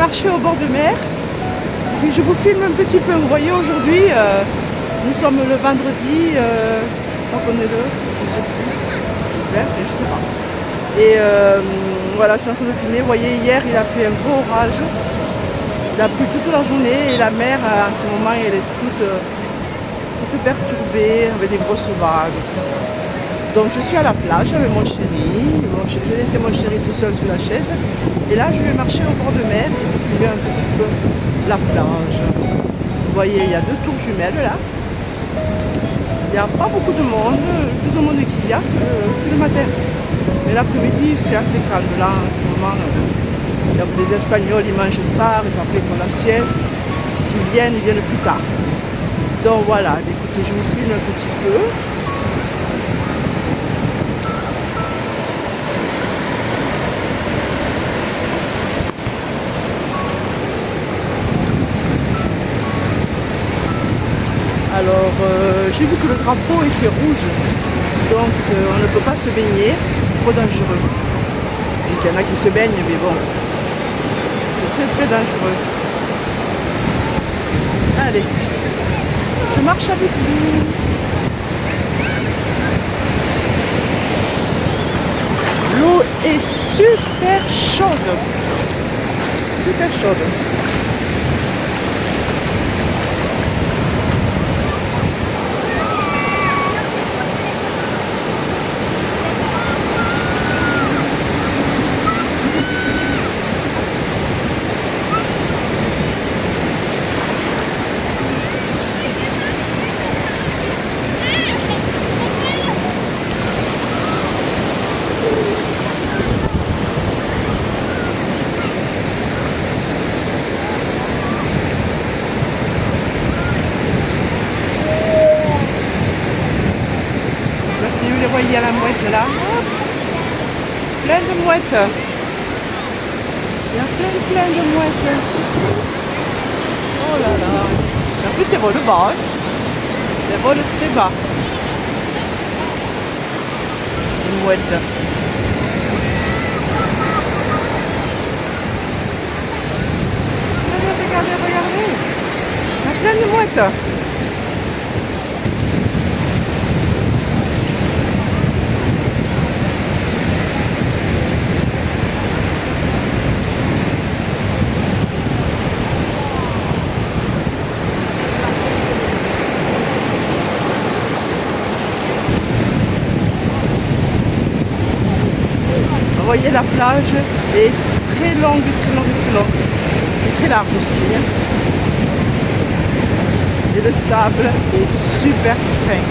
marcher au bord de mer. Puis je vous filme un petit peu. Vous voyez, aujourd'hui, nous sommes le vendredi, je crois qu'on est le, je sais plus, je sais pas. Et voilà, je suis en train de filmer. Vous voyez, hier, il a fait un gros orage. Il a plu toute la journée et la mer, en ce moment, elle est toute perturbée, avec des grosses vagues. Donc je suis à la plage avec mon chéri. J'ai laissé mon chéri tout seul sur la chaise. Et là, je vais marcher au bord de mer et vous filmer un petit peu la plage. Vous voyez, il y a deux tours jumelles là. Il n'y a pas beaucoup de monde. Le plus de monde qu'il y a, c'est le matin. Mais l'après-midi, c'est assez calme là. En ce moment, il y a des Espagnols, ils mangent tard, ils après font la sieste. S'ils viennent, ils viennent plus tard. Donc voilà, écoutez, je vous filme un petit peu. Alors, j'ai vu que le drapeau était rouge, donc on ne peut pas se baigner, trop dangereux. Donc il y en a qui se baignent, mais bon, c'est très très dangereux. Allez, je marche avec vous. L'eau est super chaude, super chaude. Vous voyez la mouette là, plein de mouettes, il y a plein de mouettes. Oh là là, en plus elles volent bas, elles volent très bas, les mouettes. Regardez, regardez, il y a plein de mouettes. Vous voyez, la plage est très longue, très longue, très longue. C'est très large aussi. Hein. Et le sable est super fin.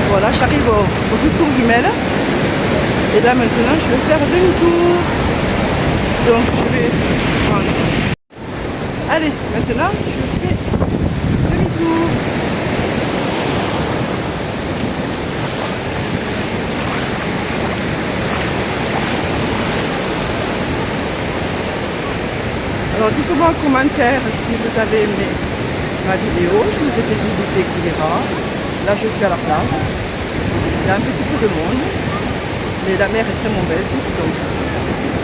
Voilà, j'arrive au retour jumelle. Et là maintenant, je vais faire demi-tour. Donc je vais prendre. Allez, maintenant, je fais demi-tour. Alors dites-moi en commentaire si vous avez aimé ma vidéo. Je vous ai fait visiter Culebra. Là je suis à la plage. Il y a un petit peu de monde. Mais la mer est très mauvaise. Donc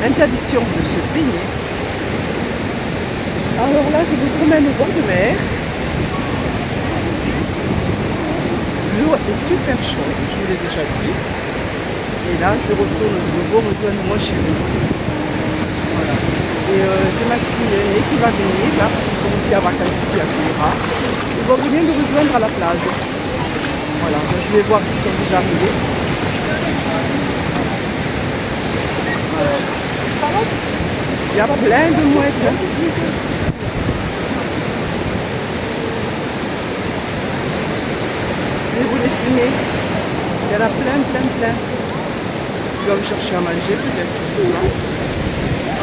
interdiction de se baigner. Alors là je vous promène au bord de mer. L'eau est super chaude, je vous l'ai déjà dit. Et là, je retourne de nouveau rejoindre mon chéri. Voilà. Et j'ai ma fille aînée qui va venir, là, ils sont aussi à vacances ici à Culebra. Ils vont venir me rejoindre à la plage. Voilà, donc je vais voir s'ils sont déjà arrivés. Alors, il y a plein de mouettes. Hein. Je vais vous les filmer. Il y en a plein. Je vais me chercher à manger peut-être.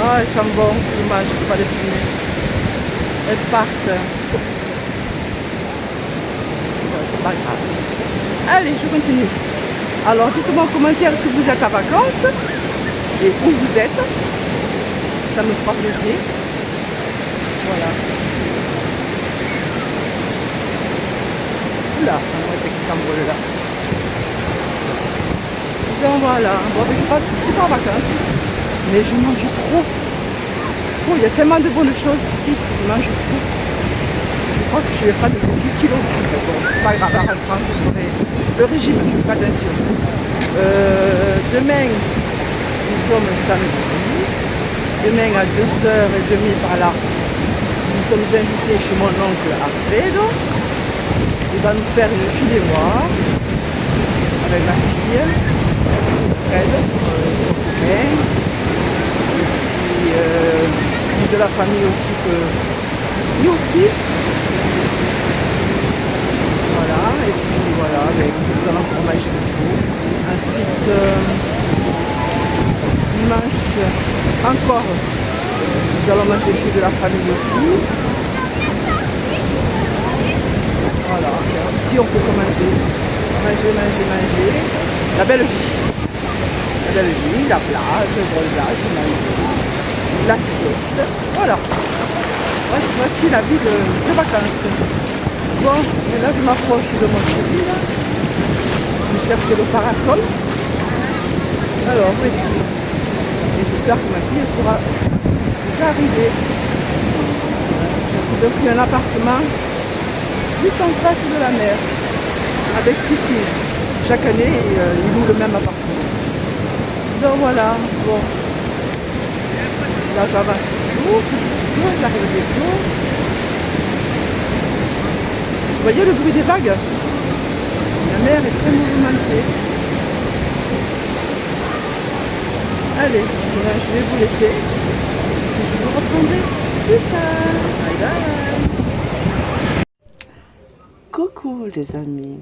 Ah, elles sont bonnes, dommage, je ne peux pas les filmer. Elles partent. C'est pas grave. Allez, je continue. Alors, dites-moi en commentaire si vous êtes à vacances et où vous êtes. Ça me fera plaisir. Voilà. Oula, la mouette qui s'envole là. Donc voilà, bon, je passe super en vacances, mais je mange trop. Oh, il y a tellement de bonnes choses ici, je mange trop. Je crois que je vais prendre 10 kilos. Bon, c'est pas grave, en France, je ferai le régime, je ferai attention. Demain, nous sommes samedi. Demain à 2h30 par là, nous sommes invités chez mon oncle Alfredo. Il va nous faire une filée noire avec ma fille, Fred, son copain, et de la famille aussi ici aussi. Voilà, et puis voilà, nous allons encore manger de tout. Ensuite, dimanche, encore, nous allons manger chez de la famille aussi. Voilà, ici on peut manger, manger. La belle vie. La belle vie, la plage, le bronzage, manger, la sieste. Voilà. Voici la vie de vacances. Bon, et là je m'approche de mon chéri là. Je cherche le parasol. Alors, voici. Et j'espère que ma fille sera déjà arrivée. J'ai pris un appartement juste en face de la mer, avec piscine. Chaque année, ils louent le même appartement. Donc voilà, bon. Là, j'avance toujours, j'arrive bientôt. Vous voyez le bruit des vagues? La mer est très mouvementée. Allez, je vais vous laisser. Je vous reprendrai plus tard. Bye bye. Coucou les amis.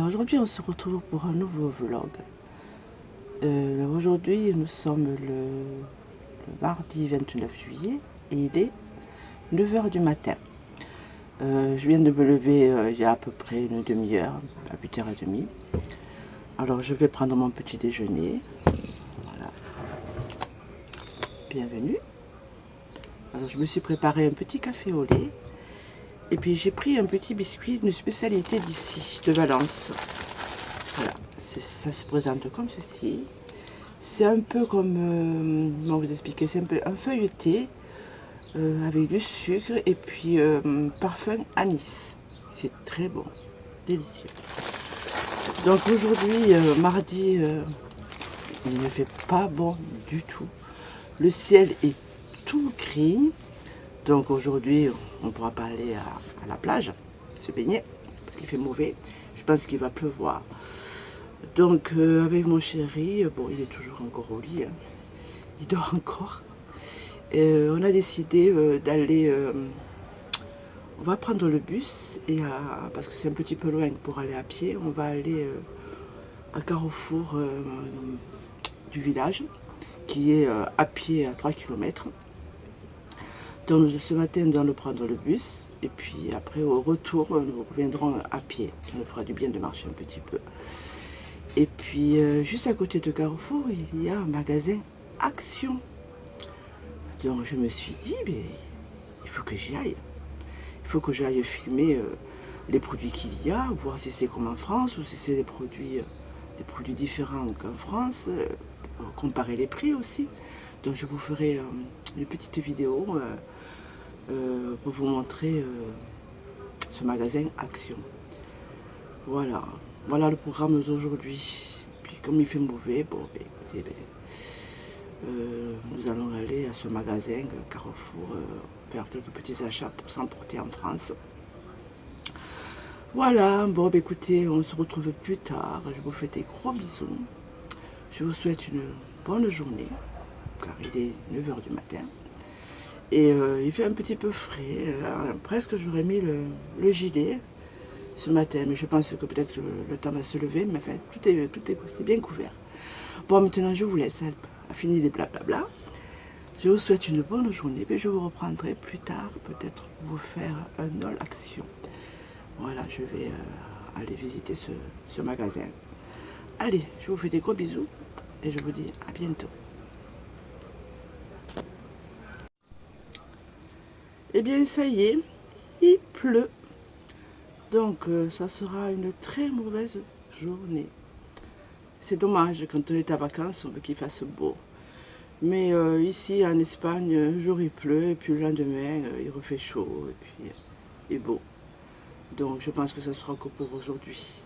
Aujourd'hui on se retrouve pour un nouveau vlog. Aujourd'hui nous sommes le mardi 29 juillet et il est 9 h du matin. Je viens de me lever il y a à peu près une demi-heure, à 8h30. Alors je vais prendre mon petit déjeuner. Voilà. Bienvenue. Alors je me suis préparé un petit café au lait. Et puis j'ai pris un petit biscuit d'une spécialité d'ici, de Valence. Voilà, ça se présente comme ceci. C'est un peu comme, comment vous expliquer, c'est un peu un feuilleté avec du sucre et puis parfum anis. C'est très bon, délicieux. Donc aujourd'hui, mardi, il ne fait pas bon du tout. Le ciel est tout gris. Donc aujourd'hui, on ne pourra pas aller à la plage, se baigner, parce qu'il fait mauvais. Je pense qu'il va pleuvoir. Donc avec mon chéri, bon, il est toujours encore au lit, hein. Il dort encore. On a décidé d'aller, on va prendre le bus, et parce que c'est un petit peu loin pour aller à pied, on va aller à Carrefour du village, qui est à pied à 3 km. Donc ce matin, nous allons prendre le bus et puis après au retour, nous reviendrons à pied. Ça nous fera du bien de marcher un petit peu. Et puis juste à côté de Carrefour, il y a un magasin Action. Donc je me suis dit, mais il faut que j'y aille. Il faut que j'aille filmer les produits qu'il y a, voir si c'est comme en France ou si c'est des produits différents qu'en France, comparer les prix aussi. Donc je vous ferai une petite vidéo pour vous montrer ce magasin Action. Voilà, voilà le programme d'aujourd'hui. Puis comme il fait mauvais, bon, ben, écoutez, nous allons aller à ce magasin Carrefour faire quelques petits achats pour s'emporter en France. Voilà, bon, ben, écoutez, on se retrouve plus tard. Je vous fais des gros bisous. Je vous souhaite une bonne journée, car il est 9 h du matin. Et il fait un petit peu frais. Presque j'aurais mis le gilet ce matin, mais je pense que peut-être le temps va se lever. Mais enfin, c'est bien couvert. Bon, maintenant je vous laisse. À finir des blablabla. Je vous souhaite une bonne journée. Et je vous reprendrai plus tard, peut-être pour vous faire un haul action. Voilà, je vais aller visiter ce magasin. Allez, je vous fais des gros bisous et je vous dis à bientôt. Eh bien, ça y est, il pleut. Donc, ça sera une très mauvaise journée. C'est dommage, quand on est à vacances, on veut qu'il fasse beau. Mais ici, en Espagne, un jour il pleut, et puis le lendemain, il refait chaud, et puis il est beau. Donc je pense que ce sera que pour aujourd'hui.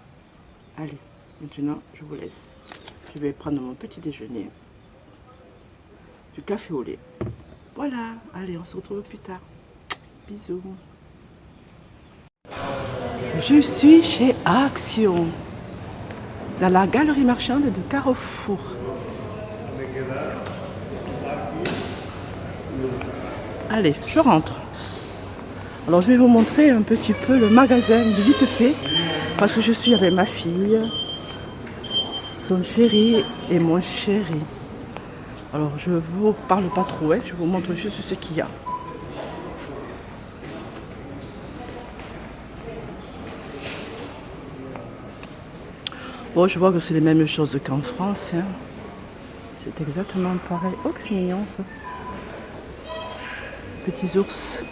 Allez, maintenant, je vous laisse. Je vais prendre mon petit déjeuner. Du café au lait. Voilà, allez, on se retrouve plus tard. Bisous. Je suis chez Action, dans la galerie marchande de Carrefour. Allez, je rentre. Alors je vais vous montrer un petit peu le magasin vite fait, parce que je suis avec ma fille, son chéri et mon chéri. Alors je vous parle pas trop, je vous montre juste ce qu'il y a. Bon, je vois que c'est les mêmes choses qu'en France. Hein. C'est exactement pareil. Oh, que c'est mignon ça. Petits ours.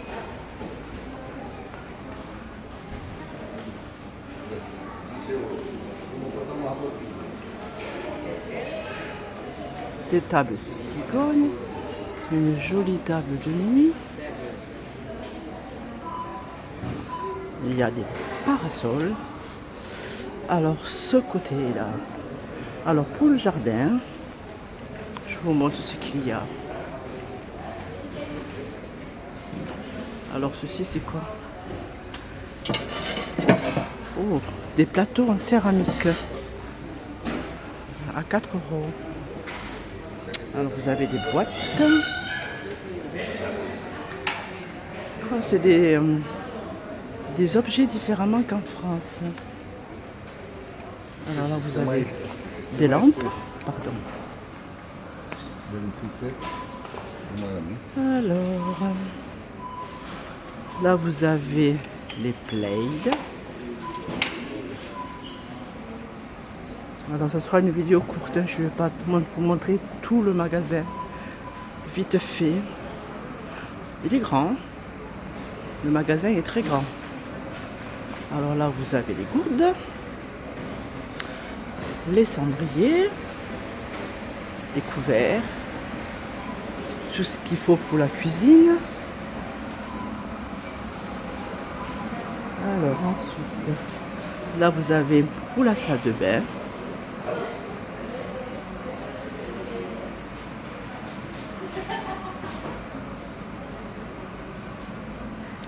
Des tables cigognes. Une jolie table de nuit. Il y a des parasols. Alors, ce côté-là. Alors, pour le jardin, je vous montre ce qu'il y a. Alors, ceci, c'est quoi? Oh, des plateaux en céramique. À 4 euros. Alors, vous avez des boîtes. Oh, c'est des objets différemment qu'en France. Alors là, vous avez des lampes. Pardon. Alors, là, vous avez les plaids. Alors, ça sera une vidéo courte. Je ne vais pas vous montrer tout le magasin. Vite fait. Il est grand. Le magasin est très grand. Alors là, vous avez les gourdes. Les cendriers, les couverts, tout ce qu'il faut pour la cuisine. Alors ensuite, là vous avez pour la salle de bain.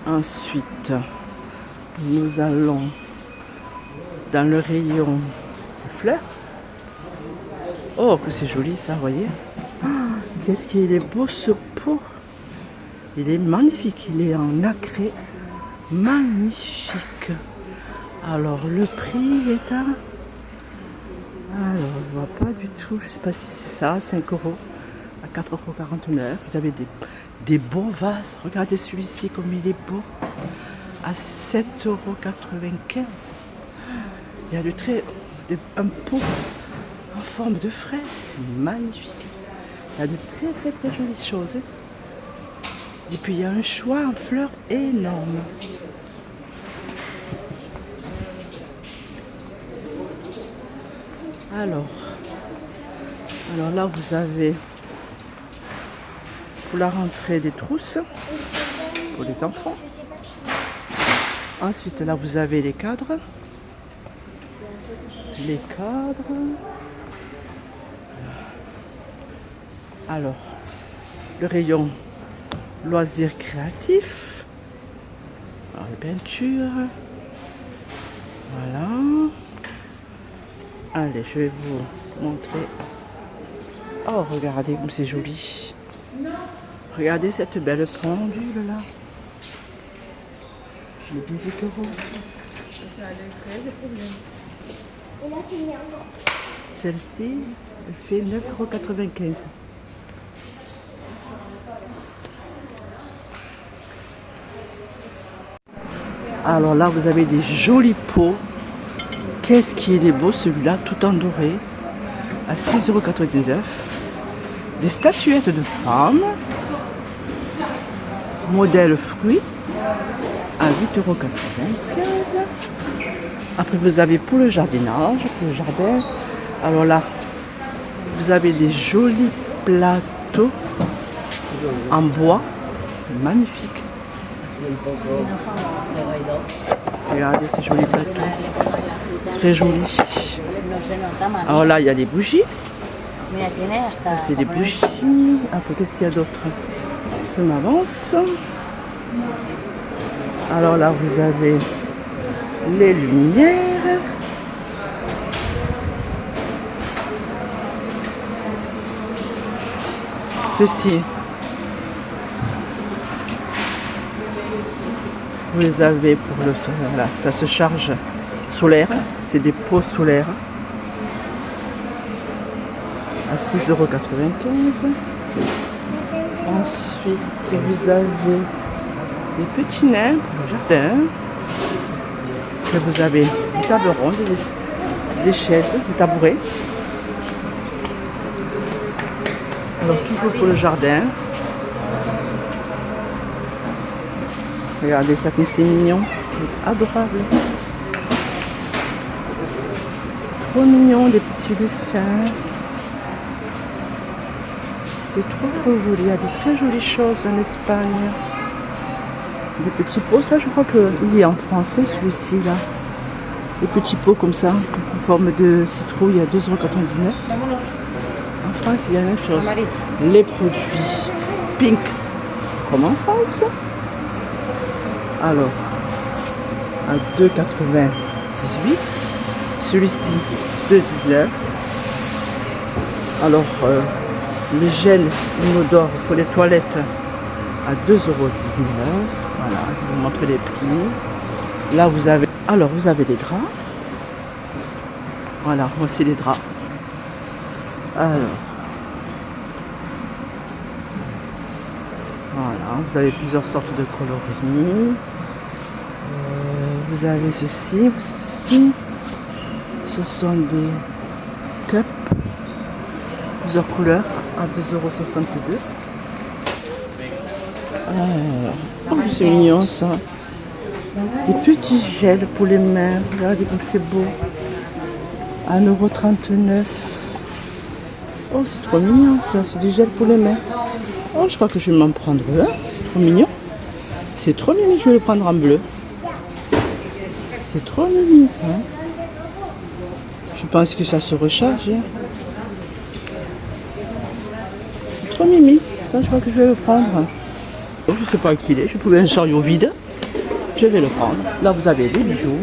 Ensuite, nous allons dans le rayon fleurs. Oh, que c'est joli ça, vous voyez. Ah, qu'est-ce qu'il est beau ce pot. Il est magnifique, il est en nacré. Magnifique. Alors, le prix est à... Alors, je vois pas du tout, je sais pas si c'est ça, 5 euros. À 4,49 €. Vous avez des beaux vases. Regardez celui-ci, comme il est beau. À 7,95 €. Il y a un pot en forme de fraise, c'est magnifique. Il y a de très très jolies choses. Et puis il y a un choix en fleurs énorme. Alors là vous avez pour la rentrée des trousses pour les enfants. Ensuite là vous avez les cadres. Les cadres. Alors, le rayon loisirs créatifs. Alors, les peintures. Voilà. Allez, je vais vous montrer. Oh, regardez comme c'est joli. Regardez cette belle pendule là. Je me dis 8 €. Celle-ci, elle fait 9,95 €. Alors là, vous avez des jolis pots. Qu'est-ce qu'il est beau celui-là, tout en doré, à 6,99 €. Des statuettes de femmes, modèle fruits, à 8,95 €. Après, vous avez pour le jardinage, pour le jardin, Alors là, vous avez des jolis plateaux en bois, magnifiques. Regardez ces jolis plateaux, très jolis. Alors là, il y a des bougies. C'est des bougies. Après, qu'est-ce qu'il y a d'autre? Je m'avance. Alors là, vous avez les lumières. Ceci, vous les avez pour le faire. Voilà, ça se charge solaire. C'est des pots solaires à 6,95 €. Ensuite, vous avez des petits nains pour le jardin. Et vous avez des tables rondes, des chaises, des tabourets. Alors toujours pour le jardin. Regardez ça comme c'est mignon, c'est adorable. C'est trop mignon, des petits lutins. C'est trop joli, il y a de très jolies choses en Espagne. Des petits pots, ça je crois qu'il est en français celui-ci là. Des petits pots comme ça, en forme de citrouille à 2,99 €. En France, il y a la même chose. Les produits Pink, comme en France. Alors, à 2,98 €. Celui-ci, 2,19 €. Alors, le gel inodore pour les toilettes à 2,19 €. Voilà, je vais vous montrer les prix. Là, vous avez... Alors, vous avez les draps. Voilà, voici les draps. Alors, voilà, vous avez plusieurs sortes de coloris. Vous avez ceci aussi. Ce sont des cups, plusieurs couleurs à 2,62 €. Oh, c'est mignon ça. Des petits gels pour les mains. Regardez comme c'est beau. À 1,39 €. Oh, c'est trop mignon ça. C'est du gel pour les mains. Oh, je crois que je vais m'en prendre un. C'est trop mignon. C'est trop mignon. Je vais le prendre en bleu. C'est trop mignon ça. Je pense que ça se recharge. C'est trop mimi. Ça, je crois que je vais le prendre. Je ne sais pas qui il est. Je trouvais un chariot vide. Je vais le prendre. Là, vous avez des bijoux.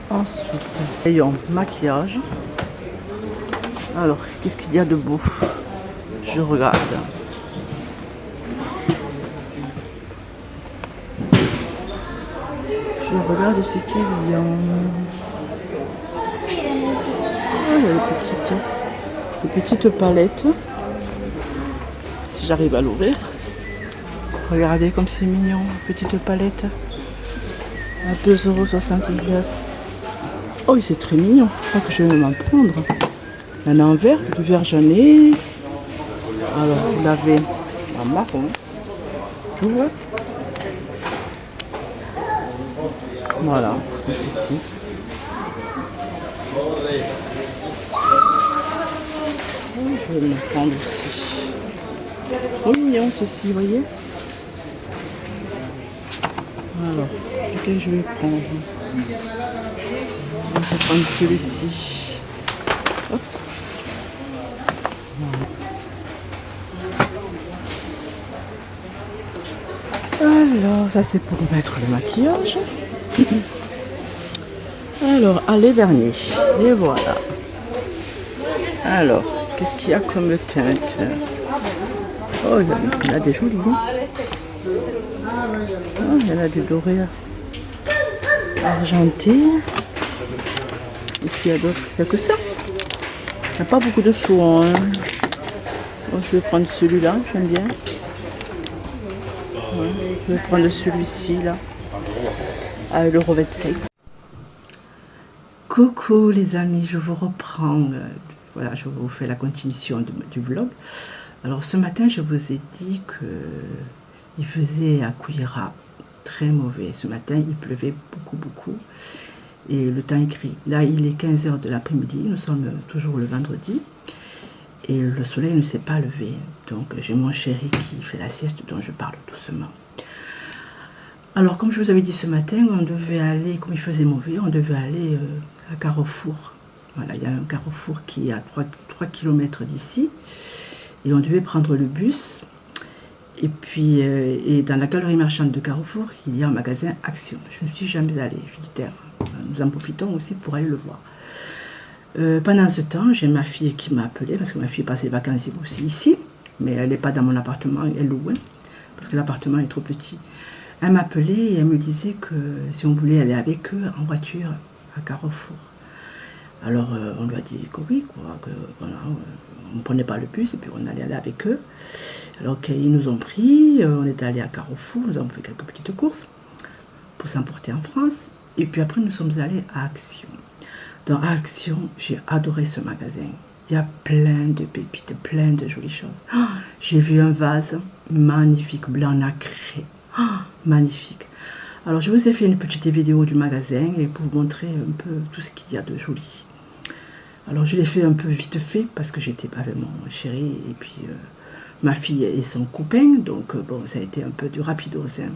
Ensuite, rayon maquillage. Alors, qu'est-ce qu'il y a de beau? Je regarde. Je regarde ce qu'il y a. Ah, il y a des petites palettes. Si j'arrive à l'ouvrir. Regardez comme c'est mignon. Petite palette. À 2,79 €. Oh, c'est très mignon. Je crois que je vais m'en prendre. Il y en a en vert. Du vert, j'en ai. Alors, vous l'avez en marron. Tu vois? Voilà, ici. Je vais me prendre ici. Trop mignon ceci, vous voyez. Alors, lequel je vais prendre? Je vais prendre celui-ci. Hop. Alors, ça c'est pour mettre le maquillage. Alors, allez vernis. Et voilà. Alors, qu'est-ce qu'il y a comme teinte? Oh, il y en a des jolis. Oh, il y en a des dorés argentés. Et puis il y a d'autres. Il n'y a que ça. Il n'y a pas beaucoup de choix. Hein. Bon, je vais prendre celui-là, j'aime bien. Ouais, je vais prendre celui-ci là. À €1,25. Coucou les amis, je vous reprends. Voilà, je vous fais la continuation du vlog. Alors ce matin, je vous ai dit que il faisait à Cuira très mauvais. Ce matin, il pleuvait beaucoup. Et le temps est gris. Là, il est 15 h de l'après-midi. Nous sommes toujours le vendredi. Et le soleil ne s'est pas levé. Donc, j'ai mon chéri qui fait la sieste dont je parle doucement. Alors, comme je vous avais dit ce matin, on devait aller, comme il faisait mauvais, on devait aller à Carrefour. Voilà, il y a un Carrefour qui est à 3 km d'ici. Et on devait prendre le bus. Et puis, et dans la galerie marchande de Carrefour, il y a un magasin Action. Je ne suis jamais allée. Je dis, tiens, nous en profitons aussi pour aller le voir. Pendant ce temps, j'ai ma fille qui m'a appelé, parce que ma fille passe les vacances aussi ici, mais elle n'est pas dans mon appartement, elle loue, parce que l'appartement est trop petit. Elle m'a appelé et elle me disait que si on voulait aller avec eux en voiture à Carrefour. Alors on lui a dit que oui, quoi, que voilà, on ne prenait pas le bus et puis on allait aller avec eux. Alors qu'ils nous ont pris, on est allé à Carrefour, nous avons fait quelques petites courses pour s'emporter en France. Et puis après nous sommes allés à Action. Dans Action, j'ai adoré ce magasin. Il y a plein de pépites, plein de jolies choses. Oh, j'ai vu un vase magnifique, blanc nacré. Oh, magnifique. Alors, je vous ai fait une petite vidéo du magasin et pour vous montrer un peu tout ce qu'il y a de joli. Alors, je l'ai fait un peu vite fait parce que j'étais avec mon chéri et puis ma fille et son copain. Donc, bon, ça a été un peu du rapidos. Hein.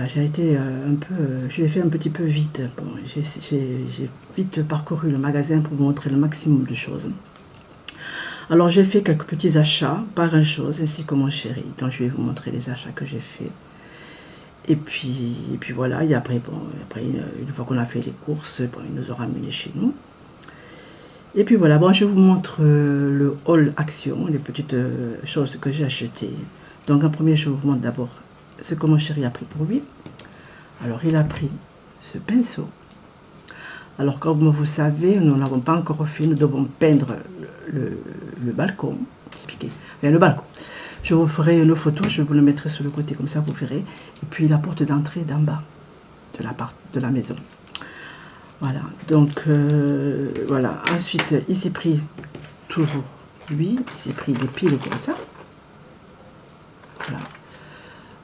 J'ai été un peu, je l'ai fait un petit peu vite. Bon, j'ai vite parcouru le magasin pour vous montrer le maximum de choses. Alors j'ai fait quelques petits achats, pas grand chose, ainsi que mon chéri. Donc je vais vous montrer les achats que j'ai fait. Et puis voilà, et après, bon, une fois qu'on a fait les courses, bon, il nous aura ramenés chez nous. Et puis voilà, bon, je vous montre le haul Action, les petites choses que j'ai achetées. Donc en premier, je vous montre d'abord ce que mon chéri a pris pour lui. Alors il a pris ce pinceau. Alors comme vous savez, nous n'avons pas encore fait, nous devons peindre le balcon. Le balcon. Je vous ferai une photo, je vous le mettrai sur le côté, comme ça vous verrez. Et puis la porte d'entrée d'en bas de la maison. Voilà, donc voilà. Ensuite, il s'est pris toujours lui, il s'est pris des piles comme ça. Voilà.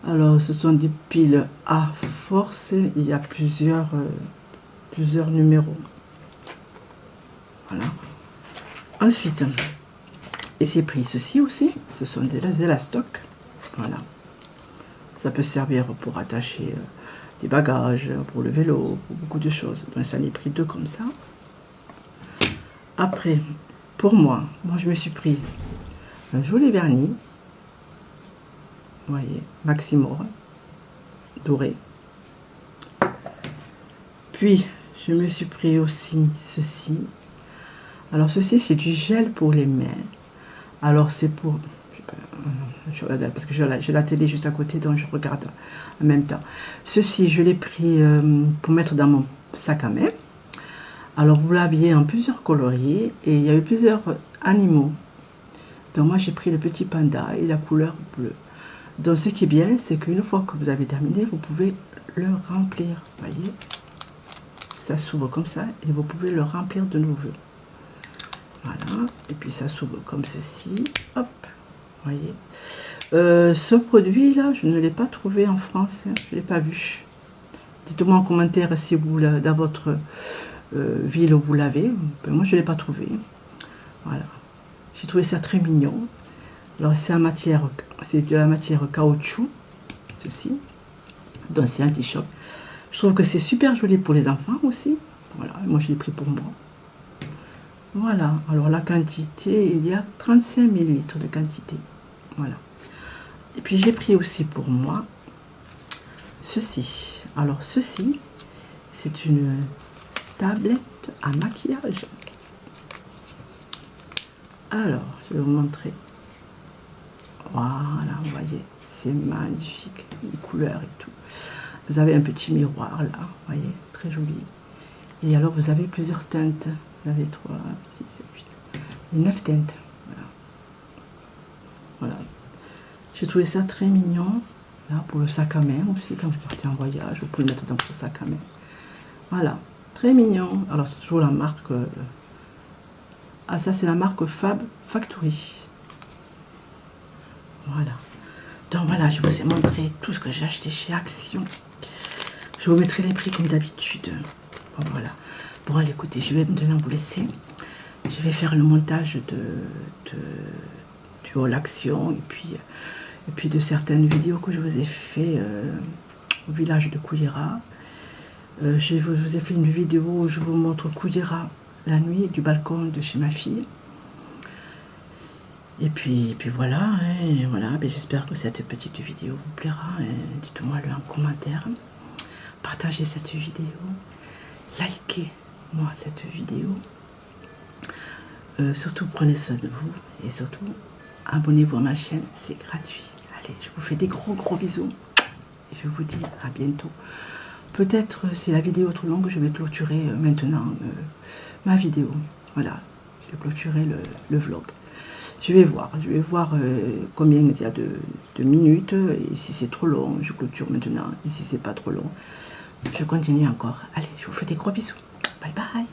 Alors, ce sont des piles à force. Il y a plusieurs numéros. Voilà. Ensuite, il s'est pris ceci aussi. Ce sont des élastocs. Voilà. Ça peut servir pour attacher des bagages, pour le vélo, pour beaucoup de choses. Donc, ça en est pris 2 comme ça. Après, pour moi, je me suis pris un joli vernis. Vous voyez, Maximor, doré. Puis, je me suis pris aussi ceci. Alors, ceci, c'est du gel pour les mains. Alors, c'est pour... parce que j'ai la télé juste à côté, donc je regarde en même temps. Ceci, je l'ai pris pour mettre dans mon sac à main. Alors, vous l'aviez en plusieurs coloris et il y a eu plusieurs animaux. Donc, moi, j'ai pris le petit panda et la couleur bleue. Donc ce qui est bien, c'est qu'une fois que vous avez terminé, vous pouvez le remplir. Vous voyez, ça s'ouvre comme ça et vous pouvez le remplir de nouveau. Voilà, et puis ça s'ouvre comme ceci. Hop, vous voyez. Ce produit-là, je ne l'ai pas trouvé en France, hein, je ne l'ai pas vu. Dites-moi en commentaire si vous, dans votre ville, vous l'avez. Moi, je ne l'ai pas trouvé. Voilà, j'ai trouvé ça très mignon. Alors c'est de la matière caoutchouc, ceci. Donc c'est anti-choc. Je trouve que c'est super joli pour les enfants aussi. Voilà, moi je l'ai pris pour moi. Voilà, alors la quantité, il y a 35 ml de quantité. Voilà. Et puis j'ai pris aussi pour moi ceci. Alors ceci, c'est une tablette à maquillage. Alors, je vais vous montrer. Voilà, vous voyez, c'est magnifique, les couleurs et tout. Vous avez un petit miroir là, vous voyez, c'est très joli. Et alors vous avez plusieurs teintes. Vous avez 3, 6, 7, 8, 9 teintes. Voilà. Voilà. J'ai trouvé ça très mignon. Là, pour le sac à main aussi, quand vous partez en voyage, vous pouvez le mettre dans votre sac à main. Voilà, très mignon. Alors c'est toujours la marque... Ah, ça c'est la marque Fab Factory. Voilà. Donc voilà, je vous ai montré tout ce que j'ai acheté chez Action. Je vous mettrai les prix comme d'habitude. Bon, voilà. Bon, allez, écoutez, je vais maintenant vous laisser. Je vais faire le montage du haul Action et puis de certaines vidéos que je vous ai fait au village de Couillera. Je vous ai fait une vidéo où je vous montre Couillera la nuit du balcon de chez ma fille. Et puis voilà, hein, voilà. J'espère que cette petite vidéo vous plaira. Hein. Dites-moi le en commentaire. Partagez cette vidéo. Likez-moi cette vidéo. Surtout prenez soin de vous. Et surtout, abonnez-vous à ma chaîne, c'est gratuit. Allez, je vous fais des gros bisous. Et je vous dis à bientôt. Peut-être si la vidéo est trop longue, je vais clôturer maintenant ma vidéo. Voilà, je vais clôturer le vlog. Je vais voir combien il y a de minutes. Et si c'est trop long, je clôture maintenant. Et si c'est pas trop long, je continue encore. Allez, je vous fais des gros bisous. Bye bye.